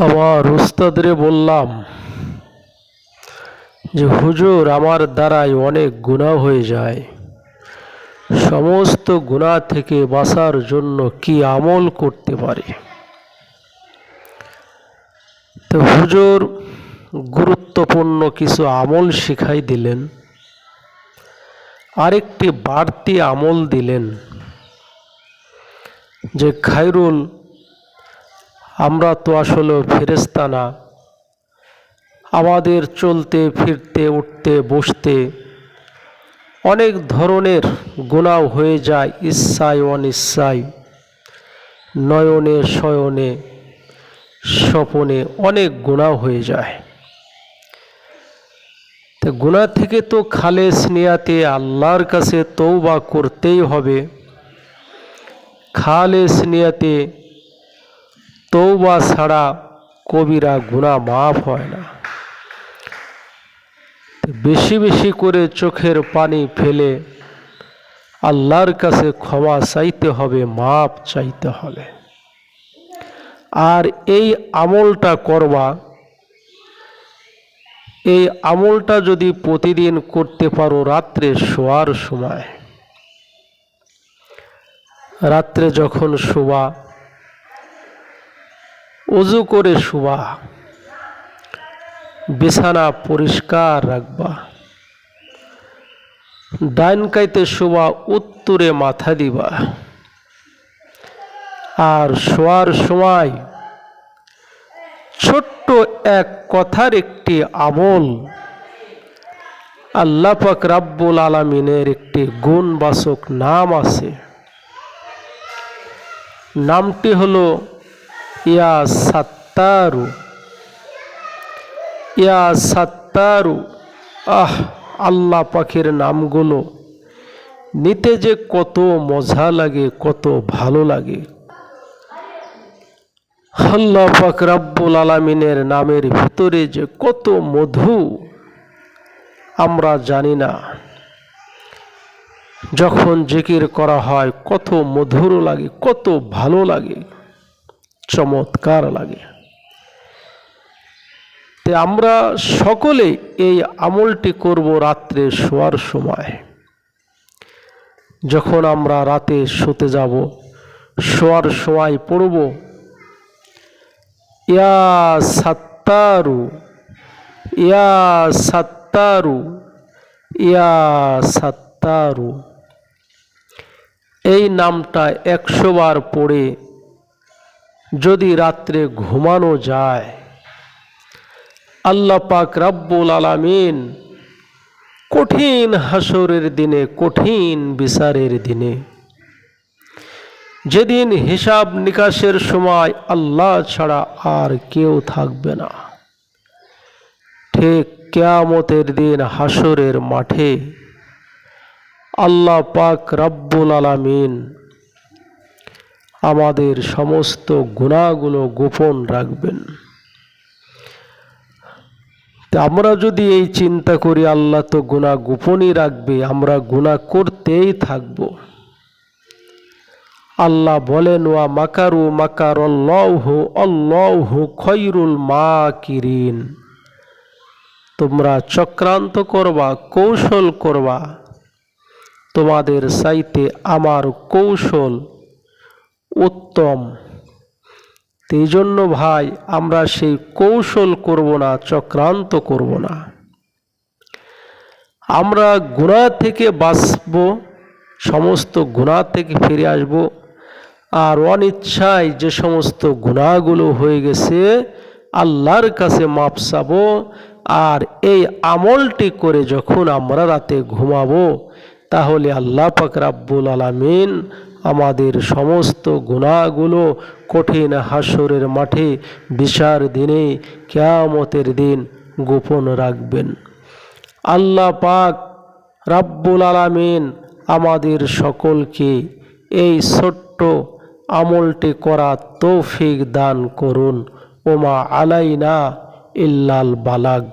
আমার উস্তাদরে বললাম যে হুজুর, আমার দ্বারাই অনেক গুনাহ হয়ে যায়, সমস্ত গুনাহ থেকে বাঁচার জন্য কি আমল করতে পারি? তো হুজুর গুরুত্বপূর্ণ কিছু আমল শিখাই দিলেন, আরেকটি বাড়তি আমল দিলেন যে খায়রুল, আমরা তো আসলে ফেরেশতা না, আমাদের চলতে ফিরতে উঠতে বসতে অনেক ধরনের গুনাহ হয়ে যায়, ইচ্ছায় অনিচ্ছায়, নয়নে শয়নে স্বপনে অনেক গুনাহ হয়ে যায়। তো গুনাহ থেকে তো খালেস নিয়াতে আল্লাহর কাছে তওবা করতেই হবে। খালেস নিয়াতে তওবা ছাড়া কবিরা গুনাহ মাফ হয় না। বেশি বেশি করে চোখের পানি ফেলে আল্লাহর কাছে ক্ষমা চাইতে হবে, মাপ চাইতে হবে। আর এই আমলটা করবা, এই আমলটা যদি প্রতিদিন করতে পারো, রাত্রে শোয়ার সময়, রাত্রে যখন শোবা, ওযু করে শোবা, বিছানা পরিষ্কার রাখবা, ডাইন কাইতে শোবা, উত্তরে মাথা দিবা, আর শোয়ার সময় ছোট্ট এক কথার একটি আমল, আল্লাহ পাক রাব্বুল আলামিনের একটি গুণবাচক নাম আছে, নামটি হলো ইয়া সাত্তারু। ইয়া সাত্তারু, আল্লাহ পাকের নামগুলো নিতে যে কত মজা লাগে, কত ভালো লাগে। আল্লাহ পাক রাব্বুল আলামিনের নামের ভিতরে যে কত মধু আমরা জানি না। যখন জিকির করা হয় কত মধুর লাগে, কত ভালো লাগে, চমৎকার লাগে। তে আমরা সকলে এই আমলটি করব রাত্রে শোয়ার সময়। যখন আমরা রাতে শুতে যাব, শোয়ার সময় পড়ব ইয়া সাত্তারু, ইয়া সাত্তারু, ইয়া সাত্তারু। এই নামটা 100 বার পড়ে যদি রাত্রে ঘুমানো যায়, আল্লাহ পাক রাব্বুল আলামিন কঠিন হাসরের দিনে, কঠিন বিচারের দিনে, যেদিন হিসাব নিকাশের সময় আল্লাহ ছাড়া আর কেউ থাকবে না, ঠিক কিয়ামতের দিন হাসরের মাঠে আল্লাহ পাক রাব্বুল আলামিন আমাদের সমস্ত গুনাহগুলো গোপন রাখবেন। আমরা যদি এই চিন্তা করি আল্লাহ তো গুনাহ গোপনই রাখবে, আমরা গুনাহ করতেই থাকব। আল্লাহ বলেন ওয়া মাকারু মাকারাল্লাহু আল্লাহু খায়রুল মাকিরিন। তোমরা চক্রান্ত করবা, কৌশল করবা, তোমাদের চাইতে আমার কৌশল উত্তম। এই জন্য ভাই, আমরা সেই কৌশল করব না, চক্রান্ত করব না। আমরা গুনাহ থেকে বাঁচব, সমস্ত গুনাহ থেকে ফিরে আসব, আর অনিচ্ছায় যে সমস্ত গুনাহগুলো হয়ে গেছে আল্লাহর কাছে মাপ চাবো। আর এই আমলটি করে যখন আমরা রাতে ঘুমাবো, তাহলে আল্লাহ পাক রাব্বুল আলামিন আমাদের সমস্ত গুনাহগুলো কঠিন হাসরের মাঠে বিচার দিনে, কিয়ামতের দিন গোপন রাখবেন। আল্লাহ পাক রাব্বুল আলামিন আমাদের সকলকে এই ছোট্ট আমলটি করার তৌফিক দান করুন। ওমা আলাইনা ইল্লাল বালাগ।